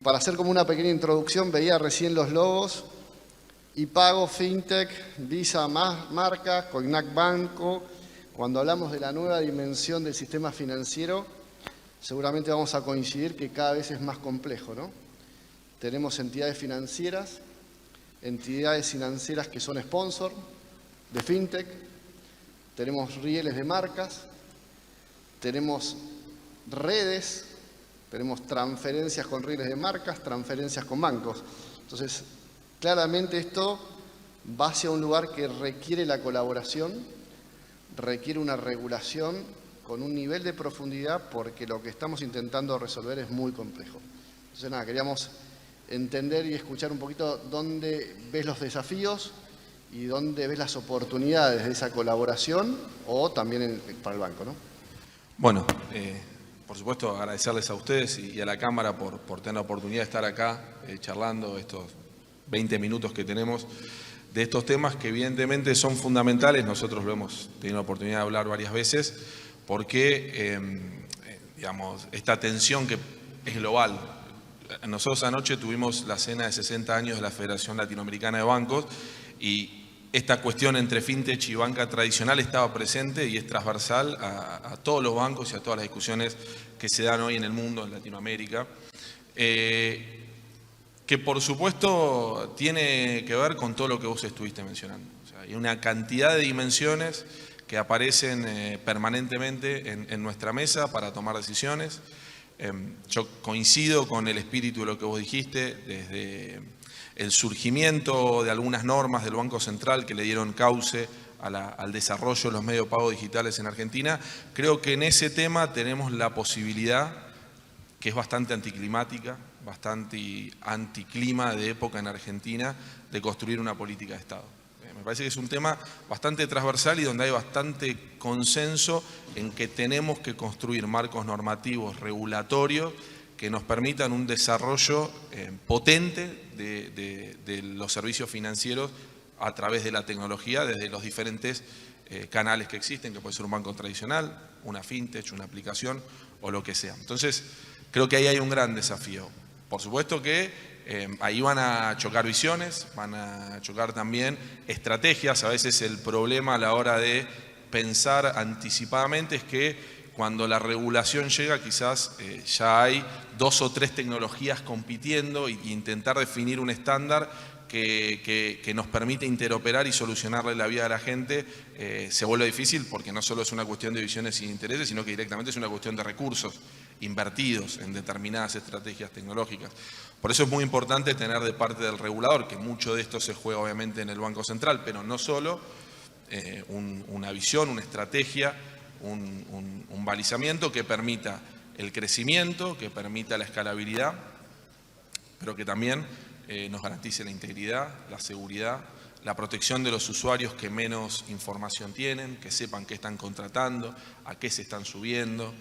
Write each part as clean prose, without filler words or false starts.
Para hacer como una pequeña introducción, veía recién los logos, iPago, FinTech, Visa, Marca, Coinac Banco. Cuando hablamos de la nueva dimensión del sistema financiero, seguramente vamos a coincidir que cada vez es más complejo, ¿no? Tenemos entidades financieras que son sponsor de FinTech, tenemos rieles de marcas, tenemos redes, tenemos transferencias con rieles de marcas, transferencias con bancos. Entonces, claramente esto va hacia un lugar que requiere la colaboración, requiere una regulación con un nivel de profundidad, porque lo que estamos intentando resolver es muy complejo. Entonces, nada, queríamos entender y escuchar un poquito dónde ves los desafíos y dónde ves las oportunidades de esa colaboración o también para el banco, ¿no? Bueno, por supuesto agradecerles a ustedes y a la Cámara por tener la oportunidad de estar acá charlando estos 20 minutos que tenemos de estos temas que evidentemente son fundamentales. Nosotros lo hemos tenido la oportunidad de hablar varias veces porque digamos, esta tensión que es global. Nosotros anoche tuvimos la cena de 60 años de la Federación Latinoamericana de Bancos y esta cuestión entre fintech y banca tradicional estaba presente y es transversal a todos los bancos y a todas las discusiones que se dan hoy en el mundo, en Latinoamérica, que por supuesto tiene que ver con todo lo que vos estuviste mencionando. O sea, hay una cantidad de dimensiones que aparecen permanentemente en nuestra mesa para tomar decisiones. Yo coincido con el espíritu de lo que vos dijiste, desde el surgimiento de algunas normas del Banco Central que le dieron cauce al desarrollo de los medios de pago digitales en Argentina. Creo que en ese tema tenemos la posibilidad, que es bastante anticlimática, bastante anticlima de época en Argentina, de construir una política de Estado. Me parece que es un tema bastante transversal y donde hay bastante consenso en que tenemos que construir marcos normativos, regulatorios, que nos permitan un desarrollo potente de los servicios financieros a través de la tecnología, desde los diferentes canales que existen, que puede ser un banco tradicional, una fintech, una aplicación o lo que sea. Entonces, creo que ahí hay un gran desafío. Por supuesto que ahí van a chocar visiones, van a chocar también estrategias. A veces el problema a la hora de pensar anticipadamente es que cuando la regulación llega, quizás ya hay 2 o 3 tecnologías compitiendo e intentar definir un estándar que nos permite interoperar y solucionarle la vida a la gente se vuelve difícil, porque no solo es una cuestión de visiones y intereses, sino que directamente es una cuestión de recursos invertidos en determinadas estrategias tecnológicas. Por eso es muy importante tener de parte del regulador, que mucho de esto se juega obviamente en el Banco Central, pero no solo, una visión, una estrategia, un balizamiento que permita el crecimiento, que permita la escalabilidad, pero que también nos garantice la integridad, la seguridad, la protección de los usuarios que menos información tienen, que sepan qué están contratando, a qué se están subiendo.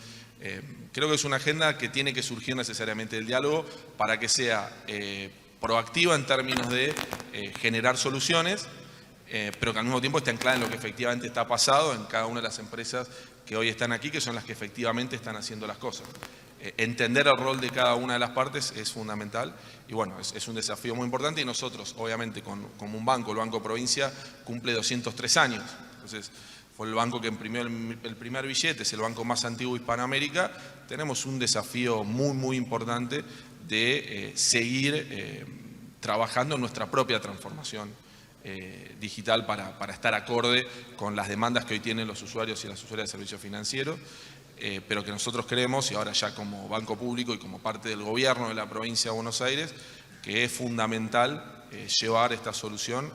Creo que es una agenda que tiene que surgir necesariamente del diálogo para que sea proactiva en términos de generar soluciones, pero que al mismo tiempo esté anclada en lo que efectivamente está pasado en cada una de las empresas que hoy están aquí, que son las que efectivamente están haciendo las cosas. Entender el rol de cada una de las partes es fundamental y bueno, es un desafío muy importante y nosotros, obviamente, como un banco, el Banco Provincia cumple 203 años, entonces fue el banco que imprimió el primer billete, es el banco más antiguo de Hispanoamérica. Tenemos un desafío muy importante de seguir trabajando en nuestra propia transformación digital para estar acorde con las demandas que hoy tienen los usuarios y las usuarias de servicios financieros, pero que nosotros creemos, y ahora ya como banco público y como parte del gobierno de la provincia de Buenos Aires, que es fundamental llevar esta solución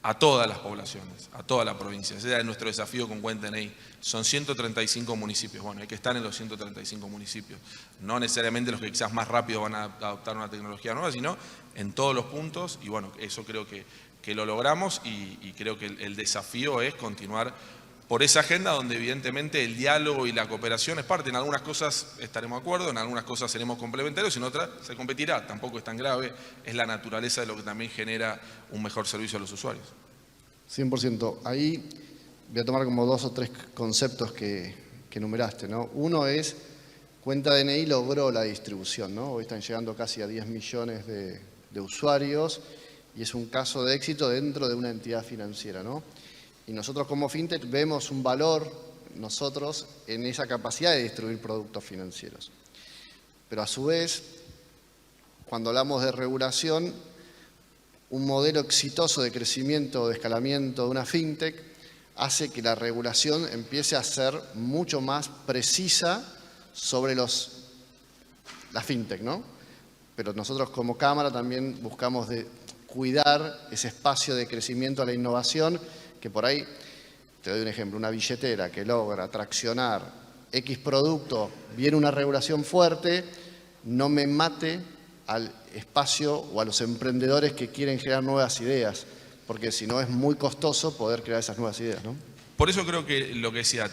a todas las poblaciones, a toda la provincia. Ese es nuestro desafío con Cuenta.ni. Son 135 municipios. Bueno, hay que estar en los 135 municipios. No necesariamente los que quizás más rápido van a adoptar una tecnología nueva, sino en todos los puntos. Y bueno, eso creo que lo logramos y creo que el desafío es continuar por esa agenda donde evidentemente el diálogo y la cooperación es parte. En algunas cosas estaremos de acuerdo, en algunas cosas seremos complementarios, en otras se competirá. Tampoco es tan grave, es la naturaleza de lo que también genera un mejor servicio a los usuarios. 100%. Ahí voy a tomar como 2 o 3 conceptos que enumeraste, ¿no? Uno es Cuenta DNI logró la distribución, ¿no? Hoy están llegando casi a 10 millones de usuarios y es un caso de éxito dentro de una entidad financiera, ¿no? Y nosotros como FinTech vemos un valor, nosotros, en esa capacidad de distribuir productos financieros. Pero a su vez, cuando hablamos de regulación, un modelo exitoso de crecimiento o de escalamiento de una FinTech hace que la regulación empiece a ser mucho más precisa sobre la FinTech, ¿no? Pero nosotros como Cámara también buscamos de cuidar ese espacio de crecimiento a la innovación, que por ahí, te doy un ejemplo, una billetera que logra traccionar X producto, viene una regulación fuerte, no me mate al espacio o a los emprendedores que quieren generar nuevas ideas, porque si no es muy costoso poder crear esas nuevas ideas, ¿no? Por eso creo que lo que decía,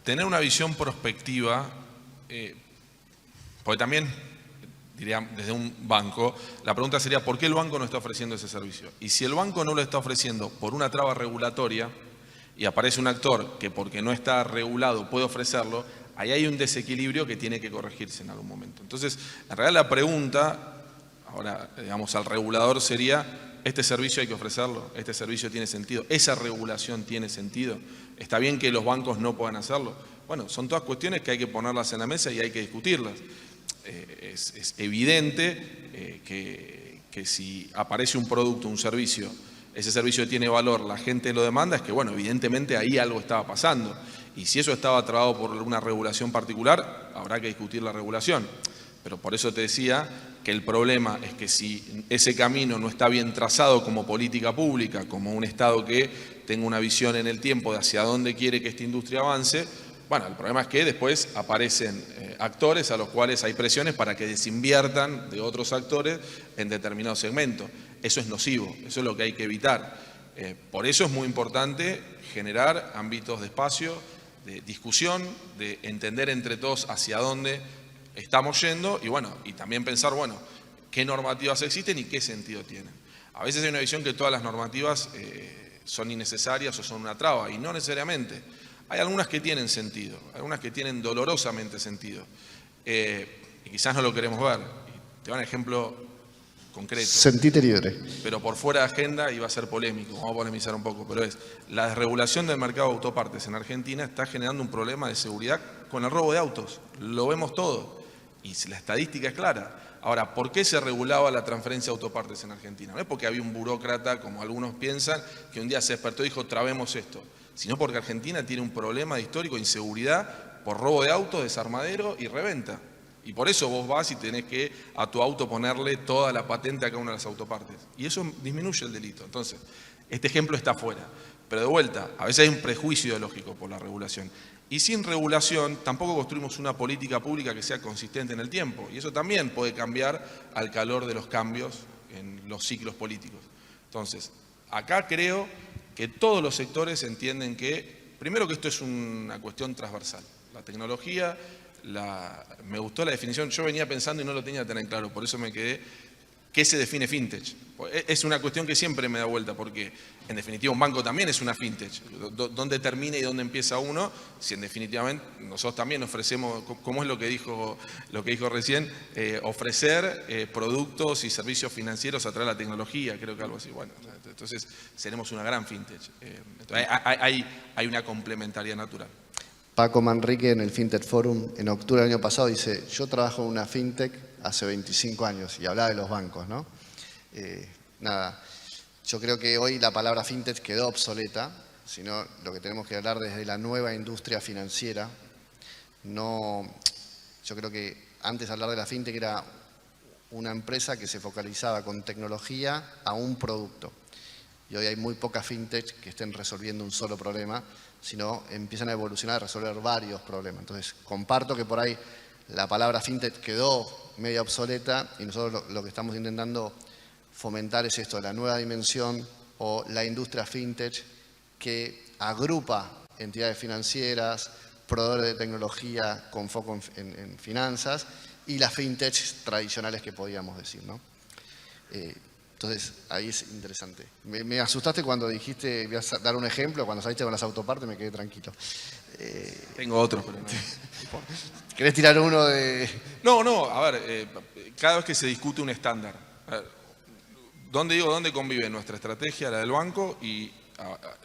tener una visión prospectiva, porque también, diría, desde un banco, la pregunta sería ¿por qué el banco no está ofreciendo ese servicio? Y si el banco no lo está ofreciendo por una traba regulatoria y aparece un actor que porque no está regulado puede ofrecerlo, ahí hay un desequilibrio que tiene que corregirse en algún momento. Entonces, en realidad la pregunta, ahora digamos al regulador sería, ¿este servicio hay que ofrecerlo? ¿Este servicio tiene sentido? ¿Esa regulación tiene sentido? ¿Está bien que los bancos no puedan hacerlo? Bueno, son todas cuestiones que hay que ponerlas en la mesa y hay que discutirlas. Es evidente que si aparece un producto, un servicio, ese servicio tiene valor, la gente lo demanda, es que bueno, evidentemente ahí algo estaba pasando. Y si eso estaba trabado por una regulación particular, habrá que discutir la regulación. Pero por eso te decía que el problema es que si ese camino no está bien trazado como política pública, como un Estado que tenga una visión en el tiempo de hacia dónde quiere que esta industria avance, bueno, el problema es que después aparecen actores a los cuales hay presiones para que desinviertan de otros actores en determinados segmentos. Eso es nocivo, eso es lo que hay que evitar. Por eso es muy importante generar ámbitos de espacio, de discusión, de entender entre todos hacia dónde estamos yendo y bueno, y también pensar, bueno, qué normativas existen y qué sentido tienen. A veces hay una visión que todas las normativas son innecesarias o son una traba, y no necesariamente. Hay algunas que tienen sentido, algunas que tienen dolorosamente sentido, y quizás no lo queremos ver. Te doy un ejemplo concreto. Sentite libre. Pero por fuera de agenda y va a ser polémico, vamos a polemizar un poco, pero es la desregulación del mercado de autopartes en Argentina está generando un problema de seguridad con el robo de autos. Lo vemos todo y la estadística es clara. Ahora, ¿por qué se regulaba la transferencia de autopartes en Argentina? No es porque había un burócrata, como algunos piensan, que un día se despertó y dijo, trabemos esto, sino porque Argentina tiene un problema de histórico de inseguridad por robo de autos, desarmadero y reventa. Y por eso vos vas y tenés que a tu auto ponerle toda la patente a cada una de las autopartes. Y eso disminuye el delito. Entonces, este ejemplo está fuera. Pero de vuelta, a veces hay un prejuicio ideológico por la regulación. Y sin regulación tampoco construimos una política pública que sea consistente en el tiempo. Y eso también puede cambiar al calor de los cambios en los ciclos políticos. Entonces, acá creo que todos los sectores entienden que, primero que esto es una cuestión transversal. La tecnología, me gustó la definición, yo venía pensando y no lo tenía tan en claro, por eso me quedé, ¿qué se define fintech? Es una cuestión que siempre me da vuelta, porque en definitiva un banco también es una fintech. ¿Dónde termina y dónde empieza uno? Si en definitivamente nosotros también ofrecemos, ¿cómo es lo que dijo recién? Ofrecer productos y servicios financieros a través de la tecnología, creo que algo así. Bueno, entonces seremos una gran fintech. Entonces, hay una complementariedad natural. Paco Manrique en el FinTech Forum en octubre del año pasado dice, yo trabajo en una FinTech hace 25 años y hablaba de los bancos, ¿no? Yo creo que hoy la palabra FinTech quedó obsoleta, sino lo que tenemos que hablar desde la nueva industria financiera. Yo creo que antes hablar de la FinTech era una empresa que se focalizaba con tecnología a un producto. Y hoy hay muy pocas FinTech que estén resolviendo un solo problema, sino empiezan a evolucionar a resolver varios problemas. Entonces, comparto que por ahí la palabra FinTech quedó media obsoleta y nosotros lo que estamos intentando fomentar es esto, la nueva dimensión o la industria FinTech que agrupa entidades financieras, proveedores de tecnología con foco en finanzas y las FinTech tradicionales que podíamos decir, ¿no? Entonces, ahí es interesante. Me asustaste cuando dijiste, voy a dar un ejemplo, cuando saliste con las autopartes me quedé tranquilo. Tengo otros, pero no. ¿Querés tirar uno de...? No, a ver, cada vez que se discute un estándar, ¿dónde convive nuestra estrategia, la del banco, y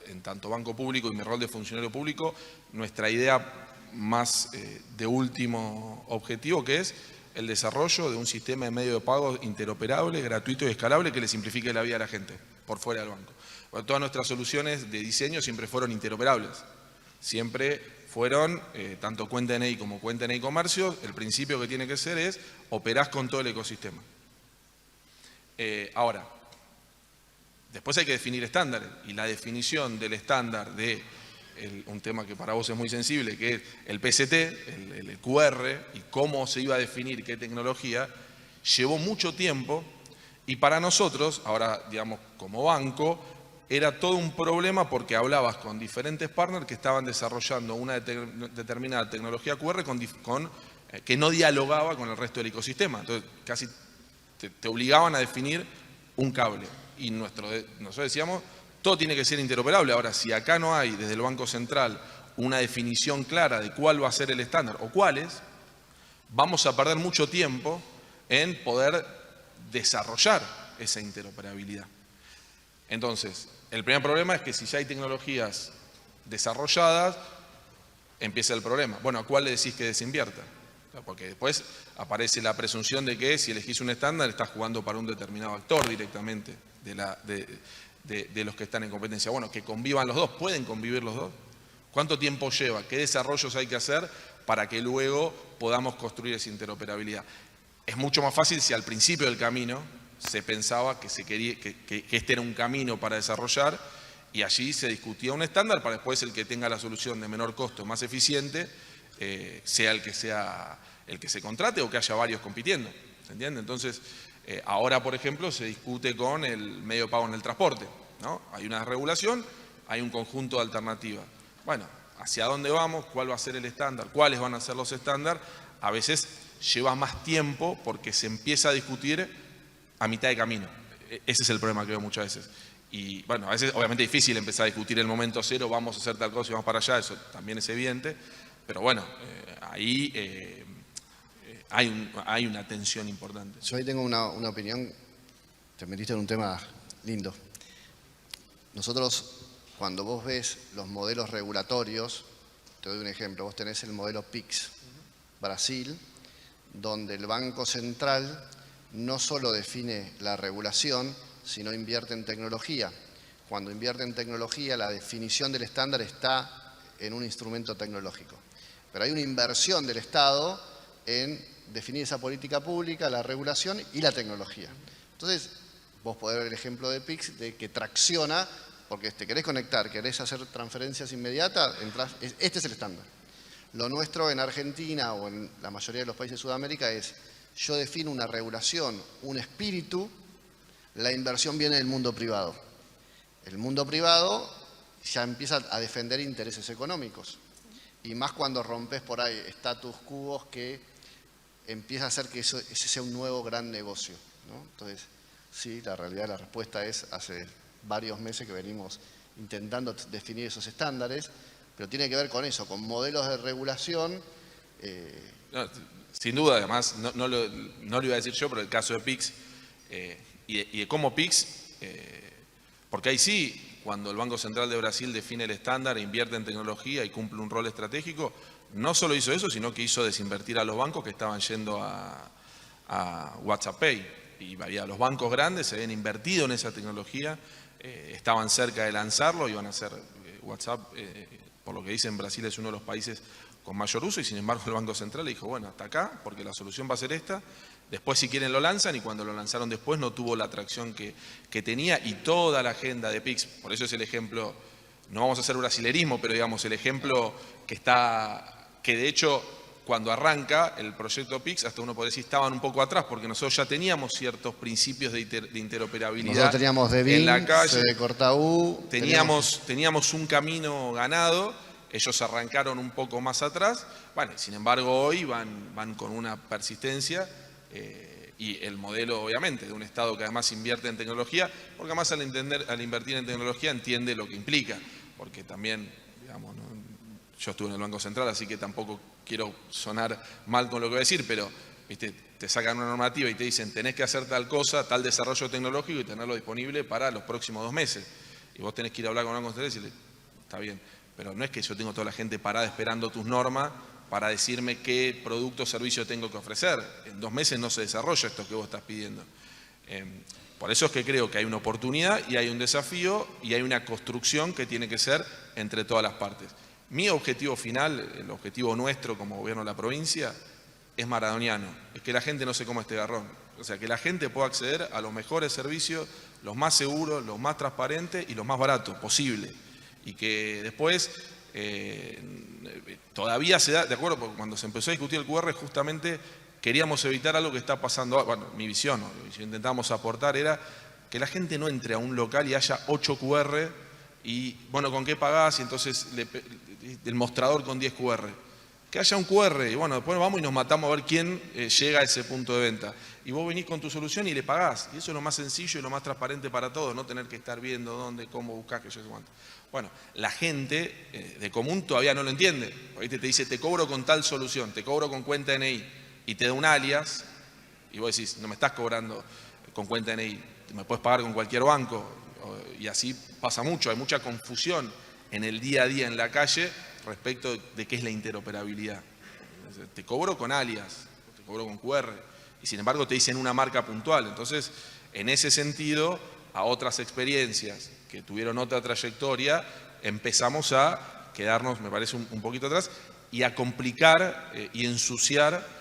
en tanto banco público y mi rol de funcionario público, nuestra idea más de último objetivo, que es el desarrollo de un sistema de medio de pago interoperable, gratuito y escalable que le simplifique la vida a la gente por fuera del banco? Bueno, todas nuestras soluciones de diseño siempre fueron interoperables, siempre fueron, tanto cuenta en como cuenta en e-comercio, el principio que tiene que ser es operás con todo el ecosistema. Ahora, después hay que definir estándares, y la definición del estándar de un tema que para vos es muy sensible, que es el PST, el QR, y cómo se iba a definir qué tecnología, llevó mucho tiempo, y para nosotros, ahora digamos como banco, era todo un problema porque hablabas con diferentes partners que estaban desarrollando una determinada tecnología QR que no dialogaba con el resto del ecosistema. Entonces casi te obligaban a definir un cable. Y nosotros decíamos, todo tiene que ser interoperable. Ahora, si acá no hay desde el Banco Central una definición clara de cuál va a ser el estándar o cuáles, vamos a perder mucho tiempo en poder desarrollar esa interoperabilidad. Entonces, el primer problema es que si ya hay tecnologías desarrolladas, empieza el problema. Bueno, ¿a cuál le decís que desinvierta? Porque después aparece la presunción de que si elegís un estándar estás jugando para un determinado actor directamente de los que están en competencia. Bueno, que convivan los dos. ¿Pueden convivir los dos? ¿Cuánto tiempo lleva? ¿Qué desarrollos hay que hacer para que luego podamos construir esa interoperabilidad? Es mucho más fácil si al principio del camino se pensaba que este era un camino para desarrollar, y allí se discutía un estándar para después el que tenga la solución de menor costo, más eficiente, sea el que se contrate o que haya varios compitiendo. ¿Se entiende? Entonces, ahora, por ejemplo, se discute con el medio de pago en el transporte, ¿no? Hay una regulación, hay un conjunto de alternativas. Bueno, ¿hacia dónde vamos? ¿Cuál va a ser el estándar? ¿Cuáles van a ser los estándares? A veces lleva más tiempo porque se empieza a discutir a mitad de camino. Ese es el problema que veo muchas veces. Y bueno, a veces obviamente es difícil empezar a discutir el momento cero, vamos a hacer tal cosa y vamos para allá, eso también es evidente, pero bueno, ahí hay una tensión importante. Yo ahí tengo una opinión, te metiste en un tema lindo. Nosotros, cuando vos ves los modelos regulatorios, te doy un ejemplo, vos tenés el modelo PIX, Brasil, donde el Banco Central no solo define la regulación, sino invierte en tecnología. Cuando invierte en tecnología, la definición del estándar está en un instrumento tecnológico. Pero hay una inversión del Estado en definir esa política pública, la regulación y la tecnología. Entonces, vos podés ver el ejemplo de PIX, de que tracciona, porque te querés conectar, querés hacer transferencias inmediatas, este es el estándar. Lo nuestro en Argentina o en la mayoría de los países de Sudamérica es: yo defino una regulación, un espíritu, la inversión viene del mundo privado. El mundo privado ya empieza a defender intereses económicos. Y más cuando rompes por ahí status quo que empieza a hacer que ese sea un nuevo gran negocio, ¿no? Entonces, sí, la realidad, la respuesta es: hace varios meses que venimos intentando definir esos estándares, pero tiene que ver con eso, con modelos de regulación. Sin duda, además, no lo iba a decir yo, pero el caso de PIX y de cómo PIX, porque ahí sí, cuando el Banco Central de Brasil define el estándar, invierte en tecnología y cumple un rol estratégico, no solo hizo eso, sino que hizo desinvertir a los bancos que estaban yendo a WhatsApp Pay. Y los bancos grandes se habían invertido en esa tecnología, estaban cerca de lanzarlo, iban a hacer WhatsApp, por lo que dicen, Brasil es uno de los países con mayor uso, y sin embargo el Banco Central le dijo, bueno, hasta acá, porque la solución va a ser esta, después si quieren lo lanzan, y cuando lo lanzaron después no tuvo la atracción que tenía, y toda la agenda de PIX, por eso es el ejemplo, no vamos a hacer brasilerismo, pero digamos el ejemplo que de hecho cuando arranca el proyecto PIX, hasta uno puede decir estaban un poco atrás, porque nosotros ya teníamos ciertos principios de interoperabilidad. Nosotros teníamos de BIM, en la calle, de Cortaú. Teníamos un camino ganado, ellos arrancaron un poco más atrás, bueno, sin embargo hoy van con una persistencia y el modelo obviamente de un Estado que además invierte en tecnología, porque además al invertir en tecnología entiende lo que implica, porque también, digamos, ¿no? yo estuve en el Banco Central, así que tampoco quiero sonar mal con lo que voy a decir, pero ¿viste? Te sacan una normativa y te dicen tenés que hacer tal cosa, tal desarrollo tecnológico y tenerlo disponible para los próximos 2 meses. Y vos tenés que ir a hablar con el Banco Central y decirle, está bien, pero no es que yo tengo toda la gente parada esperando tus normas para decirme qué producto o servicio tengo que ofrecer. En 2 meses no se desarrolla esto que vos estás pidiendo. Por eso es que creo que hay una oportunidad y hay un desafío y hay una construcción que tiene que ser entre todas las partes. Mi objetivo final, el objetivo nuestro como gobierno de la provincia, es maradoniano, es que la gente no se coma este garrón. O sea, que la gente pueda acceder a los mejores servicios, los más seguros, los más transparentes y los más baratos posible. Y que después todavía se da, de acuerdo, porque cuando se empezó a discutir el QR justamente queríamos evitar algo que está pasando, bueno, mi visión, lo que intentábamos aportar era que la gente no entre a un local y haya 8 QR y, bueno, ¿con qué pagás? Y entonces el mostrador con 10 QR. Que haya un QR y, bueno, después vamos y nos matamos a ver quién llega a ese punto de venta. Y vos venís con tu solución y le pagás. Y eso es lo más sencillo y lo más transparente para todos, no tener que estar viendo dónde, cómo buscar, que yo sé cuánto. Bueno, la gente de común todavía no lo entiende. ¿Viste? Te dice, te cobro con tal solución, te cobro con cuenta DNI. Y te da un alias, y vos decís, no me estás cobrando con cuenta DNI, me puedes pagar con cualquier banco, y así pasa mucho, hay mucha confusión en el día a día en la calle respecto de qué es la interoperabilidad. Te cobro con alias, te cobro con QR, y sin embargo te dicen una marca puntual. Entonces, en ese sentido, a otras experiencias que tuvieron otra trayectoria, empezamos a quedarnos, me parece, un poquito atrás, y a complicar y ensuciar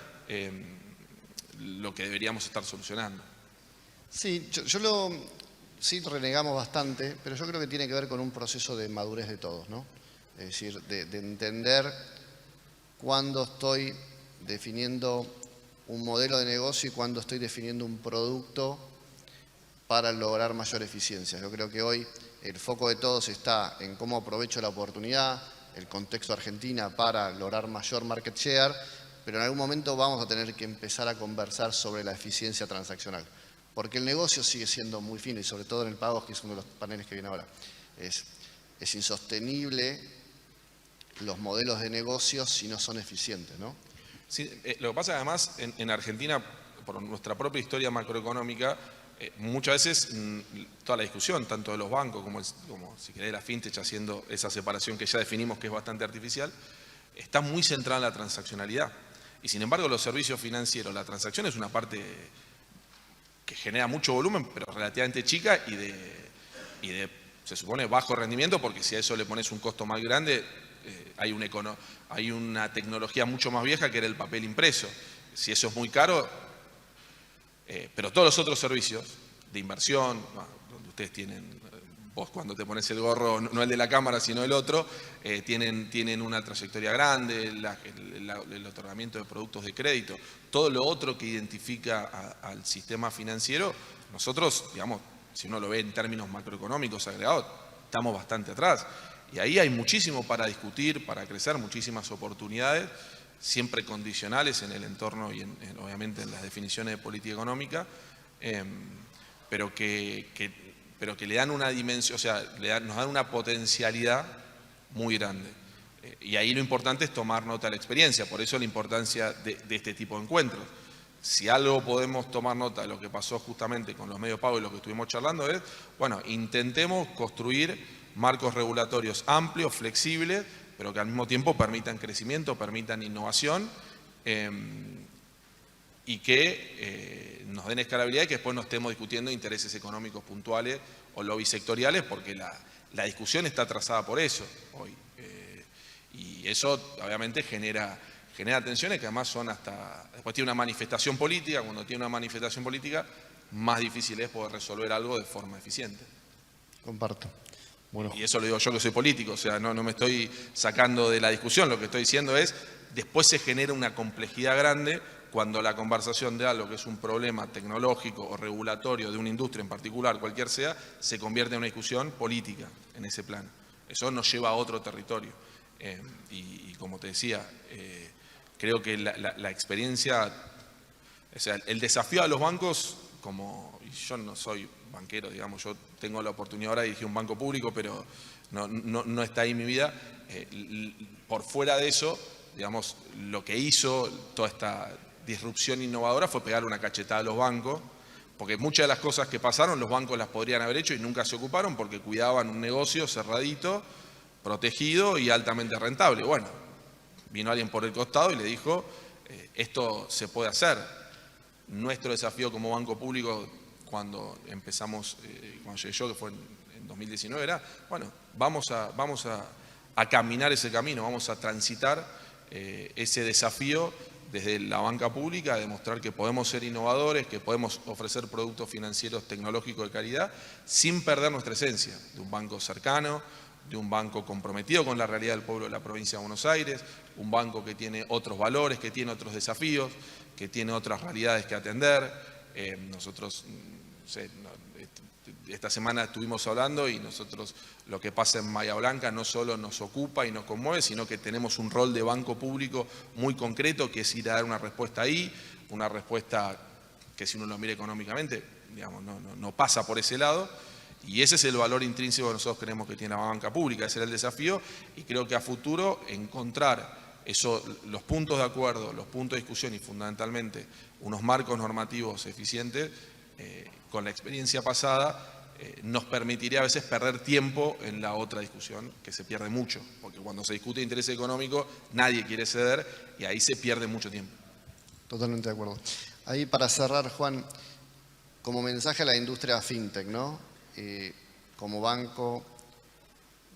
lo que deberíamos estar solucionando. Sí, sí renegamos bastante, pero yo creo que tiene que ver con un proceso de madurez de todos, ¿no? Es decir, de entender cuándo estoy definiendo un modelo de negocio y cuándo estoy definiendo un producto para lograr mayor eficiencia. Yo creo que hoy el foco de todos está en cómo aprovecho la oportunidad, el contexto de Argentina para lograr mayor market share, pero en algún momento vamos a tener que empezar a conversar sobre la eficiencia transaccional, porque el negocio sigue siendo muy fino y sobre todo en el pagos, que es uno de los paneles que viene ahora. Es insostenible los modelos de negocio si no son eficientes, ¿no? Sí, lo que pasa además en Argentina, por nuestra propia historia macroeconómica, muchas veces toda la discusión, tanto de los bancos como si querés la fintech, haciendo esa separación que ya definimos que es bastante artificial, está muy centrada en la transaccionalidad. Y sin embargo los servicios financieros, la transacción es una parte que genera mucho volumen, pero relativamente chica y de se supone, bajo rendimiento, porque si a eso le pones un costo más grande, hay una tecnología mucho más vieja que era el papel impreso. Si eso es muy caro, pero todos los otros servicios de inversión, donde ustedes tienen, vos cuando te pones el gorro, no el de la cámara, sino el otro, tienen una trayectoria grande, el otorgamiento de productos de crédito, todo lo otro que identifica al sistema financiero, nosotros, digamos, si uno lo ve en términos macroeconómicos agregados, estamos bastante atrás. Y ahí hay muchísimo para discutir, para crecer, muchísimas oportunidades, siempre condicionales en el entorno y obviamente en las definiciones de política económica, pero que le dan una dimensión, o sea, nos dan una potencialidad muy grande. Y ahí lo importante es tomar nota de la experiencia, por eso la importancia de este tipo de encuentros. Si algo podemos tomar nota de lo que pasó justamente con los medios pagos y lo que estuvimos charlando es, bueno, intentemos construir marcos regulatorios amplios, flexibles, pero que al mismo tiempo permitan crecimiento, permitan innovación y que nos den escalabilidad y que después no estemos discutiendo intereses económicos puntuales o lobbies sectoriales, porque la discusión está trazada por eso hoy. Y eso obviamente genera tensiones que además son después tiene una manifestación política, cuando tiene una manifestación política, más difícil es poder resolver algo de forma eficiente. Comparto. Bueno. Y eso lo digo yo que soy político, o sea, no me estoy sacando de la discusión, lo que estoy diciendo es, después se genera una complejidad grande cuando la conversación de algo que es un problema tecnológico o regulatorio de una industria en particular, cualquier sea, se convierte en una discusión política en ese plano. Eso nos lleva a otro territorio. Y como te decía, creo que la experiencia, o sea, el desafío a los bancos, y yo no soy banquero, digamos. Yo tengo la oportunidad ahora de dirigir un banco público, pero no está ahí en mi vida. Por fuera de eso, digamos, lo que hizo toda esta disrupción innovadora fue pegarle una cachetada a los bancos, porque muchas de las cosas que pasaron los bancos las podrían haber hecho y nunca se ocuparon porque cuidaban un negocio cerradito, protegido y altamente rentable. Bueno, vino alguien por el costado y le dijo, esto se puede hacer. Nuestro desafío como banco público cuando empezamos, cuando llegué yo, que fue en 2019, era, bueno, vamos a caminar ese camino, vamos a transitar ese desafío desde la banca pública, a demostrar que podemos ser innovadores, que podemos ofrecer productos financieros tecnológicos de calidad, sin perder nuestra esencia, de un banco cercano, de un banco comprometido con la realidad del pueblo de la provincia de Buenos Aires, un banco que tiene otros valores, que tiene otros desafíos, que tiene otras realidades que atender. Nosotros, no sé, esta semana estuvimos hablando y nosotros lo que pasa en Bahía Blanca no solo nos ocupa y nos conmueve, sino que tenemos un rol de banco público muy concreto, que es ir a dar una respuesta ahí, una respuesta que si uno lo mira económicamente, digamos, no pasa por ese lado. Y ese es el valor intrínseco que nosotros creemos que tiene la banca pública, ese era el desafío, y creo que a futuro encontrar los puntos de acuerdo, los puntos de discusión y fundamentalmente unos marcos normativos eficientes, con la experiencia pasada, nos permitiría a veces perder tiempo en la otra discusión, que se pierde mucho, porque cuando se discute interés económico nadie quiere ceder y ahí se pierde mucho tiempo. Totalmente de acuerdo. Ahí para cerrar, Juan, como mensaje a la industria fintech, ¿no? Como banco,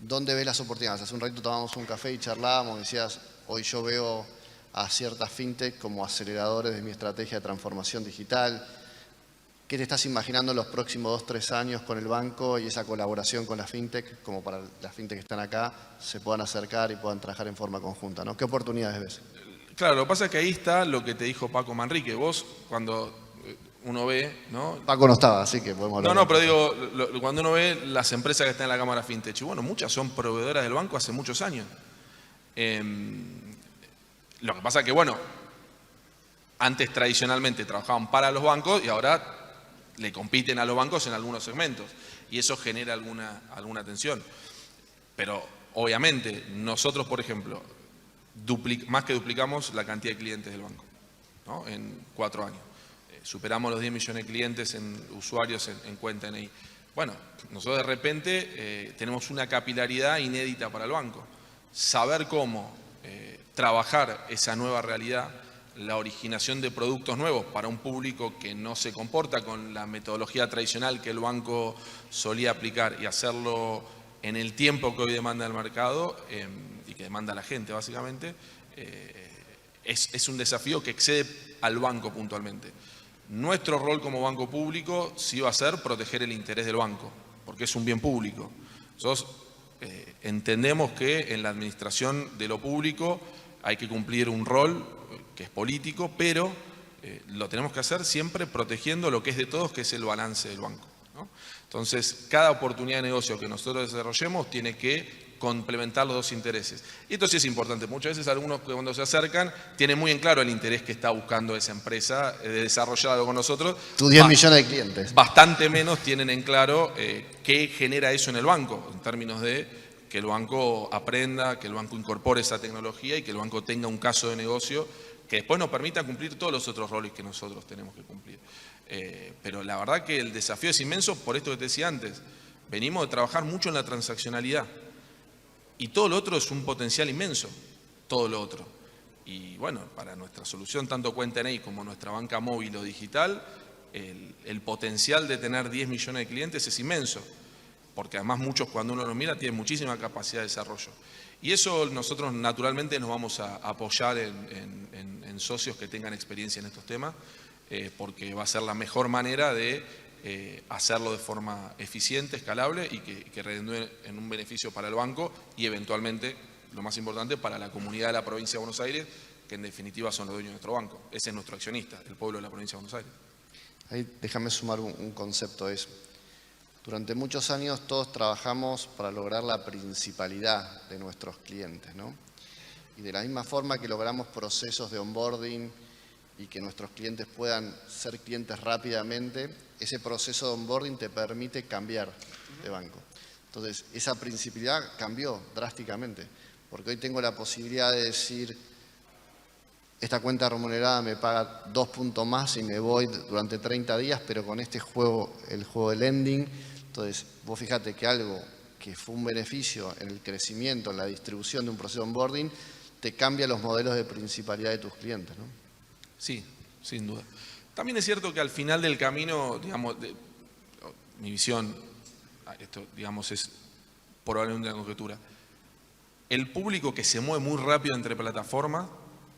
¿dónde ves las oportunidades? Hace un ratito tomábamos un café y charlábamos, decías, hoy yo veo a ciertas fintech como aceleradores de mi estrategia de transformación digital. ¿Qué te estás imaginando en los próximos 2 o 3 años con el banco y esa colaboración con la fintech, como para las fintech que están acá, se puedan acercar y puedan trabajar en forma conjunta, ¿no? ¿Qué oportunidades ves? Claro, lo que pasa es que ahí está lo que te dijo Paco Manrique. Vos, cuando uno ve, ¿no? Paco no estaba, así que podemos hablar. No, pero digo, cuando uno ve las empresas que están en la Cámara Fintech, y bueno, muchas son proveedoras del banco hace muchos años. Lo que pasa es que, bueno, antes tradicionalmente trabajaban para los bancos y ahora le compiten a los bancos en algunos segmentos. Y eso genera alguna tensión. Pero, obviamente, nosotros, por ejemplo, más que duplicamos la cantidad de clientes del banco, ¿no? En 4 años. Superamos los 10 millones de clientes en usuarios en cuenta NI. Bueno, nosotros de repente tenemos una capilaridad inédita para el banco. Saber cómo trabajar esa nueva realidad, la originación de productos nuevos para un público que no se comporta con la metodología tradicional que el banco solía aplicar y hacerlo en el tiempo que hoy demanda el mercado y que demanda la gente básicamente, es un desafío que excede al banco puntualmente. Nuestro rol como banco público sí va a ser proteger el interés del banco, porque es un bien público. Nosotros entendemos que en la administración de lo público hay que cumplir un rol que es político, pero lo tenemos que hacer siempre protegiendo lo que es de todos, que es el balance del banco, ¿no? Entonces, cada oportunidad de negocio que nosotros desarrollemos tiene que complementar los dos intereses. Y esto sí es importante. Muchas veces algunos que cuando se acercan tienen muy en claro el interés que está buscando esa empresa de desarrollar algo con nosotros. Tus 10 millones de clientes. Bastante menos tienen en claro qué genera eso en el banco, en términos de que el banco aprenda, que el banco incorpore esa tecnología y que el banco tenga un caso de negocio que después nos permita cumplir todos los otros roles que nosotros tenemos que cumplir. Pero la verdad que el desafío es inmenso por esto que te decía antes. Venimos de trabajar mucho en la transaccionalidad. Y todo lo otro es un potencial inmenso, todo lo otro. Y bueno, para nuestra solución, tanto Cuenta NI como nuestra banca móvil o digital, el potencial de tener 10 millones de clientes es inmenso, porque además muchos cuando uno los mira tienen muchísima capacidad de desarrollo. Y eso nosotros naturalmente nos vamos a apoyar en socios que tengan experiencia en estos temas, porque va a ser la mejor manera de hacerlo de forma eficiente, escalable y que redundee en un beneficio para el banco y eventualmente, lo más importante, para la comunidad de la provincia de Buenos Aires, que en definitiva son los dueños de nuestro banco. Ese es nuestro accionista, el pueblo de la provincia de Buenos Aires. Ahí déjame sumar un concepto. Durante muchos años todos trabajamos para lograr la principalidad de nuestros clientes, ¿no? Y de la misma forma que logramos procesos de onboarding y que nuestros clientes puedan ser clientes rápidamente, ese proceso de onboarding te permite cambiar de banco. Entonces, esa principalidad cambió drásticamente, porque hoy tengo la posibilidad de decir, esta cuenta remunerada me paga 2 puntos más y me voy durante 30 días, pero con este juego, el juego de lending. Entonces, vos fíjate que algo que fue un beneficio en el crecimiento, en la distribución de un proceso de onboarding, te cambia los modelos de principalidad de tus clientes, ¿no? Sí, sin duda. También es cierto que al final del camino, digamos, mi visión, esto digamos es probablemente una conjetura, el público que se mueve muy rápido entre plataformas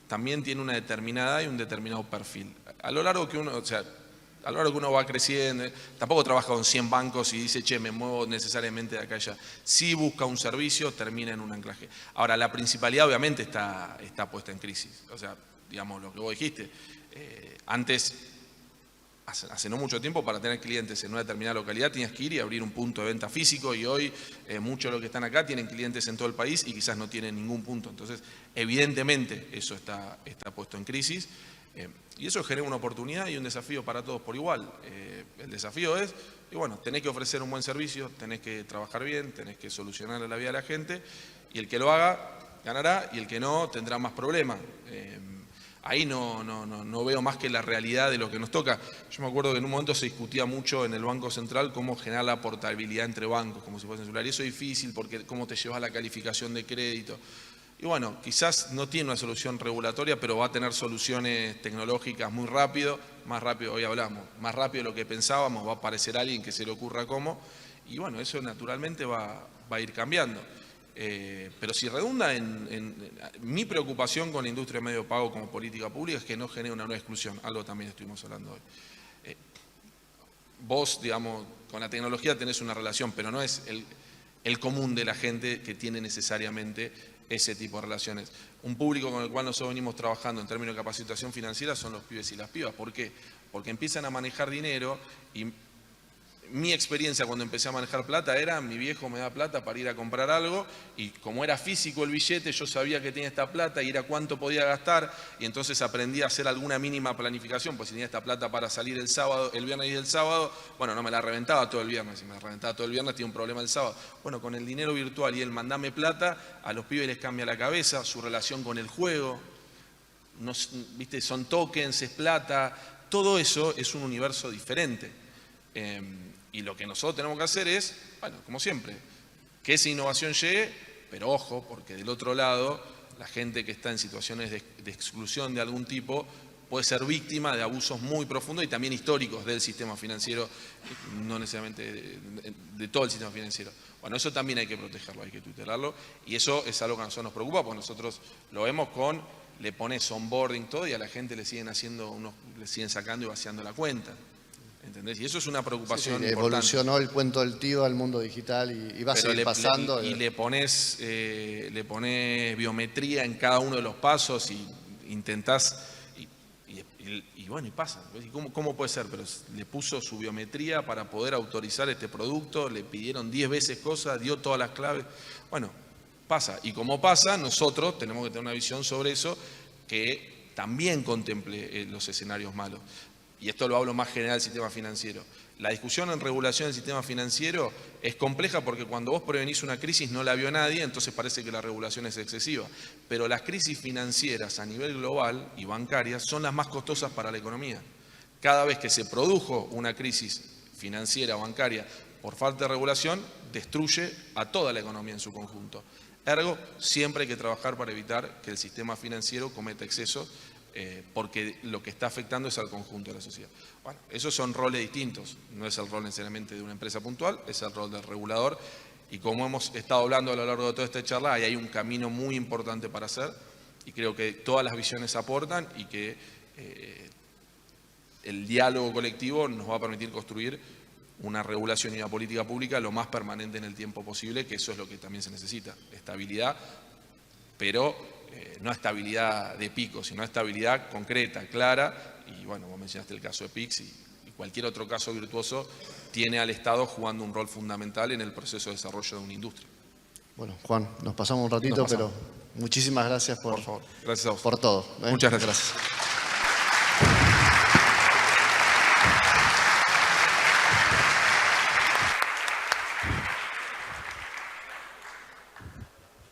también tiene una determinada y un determinado perfil. A lo largo que uno, o sea, a lo largo que uno va creciendo, tampoco trabaja con 100 bancos y dice, che, me muevo necesariamente de acá allá. Si busca un servicio, termina en un anclaje. Ahora, la principalidad obviamente está puesta en crisis. O sea, digamos, lo que vos dijiste, antes, hace no mucho tiempo, para tener clientes en una determinada localidad tenías que ir y abrir un punto de venta físico, y hoy muchos de los que están acá tienen clientes en todo el país y quizás no tienen ningún punto. Entonces, evidentemente, eso está puesto en crisis. Y eso genera una oportunidad y un desafío para todos por igual. El desafío es, y bueno, tenés que ofrecer un buen servicio, tenés que trabajar bien, tenés que solucionarle la vida a la gente, y el que lo haga ganará y el que no tendrá más problemas. Ahí no veo más que la realidad de lo que nos toca. Yo me acuerdo que en un momento se discutía mucho en el Banco Central cómo generar la portabilidad entre bancos, como si fuese celular. Y eso es difícil porque cómo te llevas la calificación de crédito. Y bueno, quizás no tiene una solución regulatoria, pero va a tener soluciones tecnológicas muy rápido, más rápido, hoy hablamos, más rápido de lo que pensábamos, va a aparecer alguien que se le ocurra cómo, y bueno, eso naturalmente va a ir cambiando. Pero si redunda en mi preocupación con la industria de medio pago como política pública es que no genere una nueva exclusión, algo también estuvimos hablando hoy. Vos, digamos, con la tecnología tenés una relación, pero no es el común de la gente que tiene necesariamente ese tipo de relaciones. Un público con el cual nosotros venimos trabajando en términos de capacitación financiera son los pibes y las pibas. ¿Por qué? Porque empiezan a manejar dinero y mi experiencia cuando empecé a manejar plata era, mi viejo me da plata para ir a comprar algo y como era físico el billete, yo sabía que tenía esta plata y era cuánto podía gastar y entonces aprendí a hacer alguna mínima planificación, pues si tenía esta plata para salir el viernes y el sábado, bueno, no me la reventaba todo el viernes, si me la reventaba todo el viernes tenía un problema el sábado. Bueno, con el dinero virtual y el mandame plata, a los pibes les cambia la cabeza, su relación con el juego, ¿viste? Son tokens, es plata, todo eso es un universo diferente. Y lo que nosotros tenemos que hacer es, bueno, como siempre, que esa innovación llegue, pero ojo, porque del otro lado, la gente que está en situaciones de exclusión de algún tipo puede ser víctima de abusos muy profundos y también históricos del sistema financiero, no necesariamente de todo el sistema financiero. Bueno, eso también hay que protegerlo, hay que tutelarlo, y eso es algo que a nosotros nos preocupa, porque nosotros lo vemos le pones onboarding todo y a la gente le siguen sacando y vaciando la cuenta. ¿Entendés? Y eso es una preocupación importante. Evolucionó el cuento del tío al mundo digital y va a seguir pasando. Y le pones biometría en cada uno de los pasos y intentás, y bueno, y pasa. ¿Cómo puede ser? Pero le puso su biometría para poder autorizar este producto, le pidieron 10 veces cosas, dio todas las claves. Bueno, pasa. Y como pasa, nosotros tenemos que tener una visión sobre eso que también contemple los escenarios malos. Y esto lo hablo más general del sistema financiero. La discusión en regulación del sistema financiero es compleja porque cuando vos prevenís una crisis no la vio nadie, entonces parece que la regulación es excesiva. Pero las crisis financieras a nivel global y bancarias son las más costosas para la economía. Cada vez que se produjo una crisis financiera o bancaria por falta de regulación, destruye a toda la economía en su conjunto. Ergo, siempre hay que trabajar para evitar que el sistema financiero cometa excesos, porque lo que está afectando es al conjunto de la sociedad. Bueno, esos son roles distintos, no es el rol necesariamente de una empresa puntual, es el rol del regulador, y como hemos estado hablando a lo largo de toda esta charla, ahí hay un camino muy importante para hacer, y creo que todas las visiones aportan y que el diálogo colectivo nos va a permitir construir una regulación y una política pública lo más permanente en el tiempo posible, que eso es lo que también se necesita, estabilidad, pero no estabilidad de pico, sino estabilidad concreta, clara, y bueno, vos mencionaste el caso de PIX y cualquier otro caso virtuoso tiene al Estado jugando un rol fundamental en el proceso de desarrollo de una industria. Bueno, Juan, nos pasamos un ratito, pero muchísimas gracias por favor. Gracias a vos. Por todo. Muchas gracias.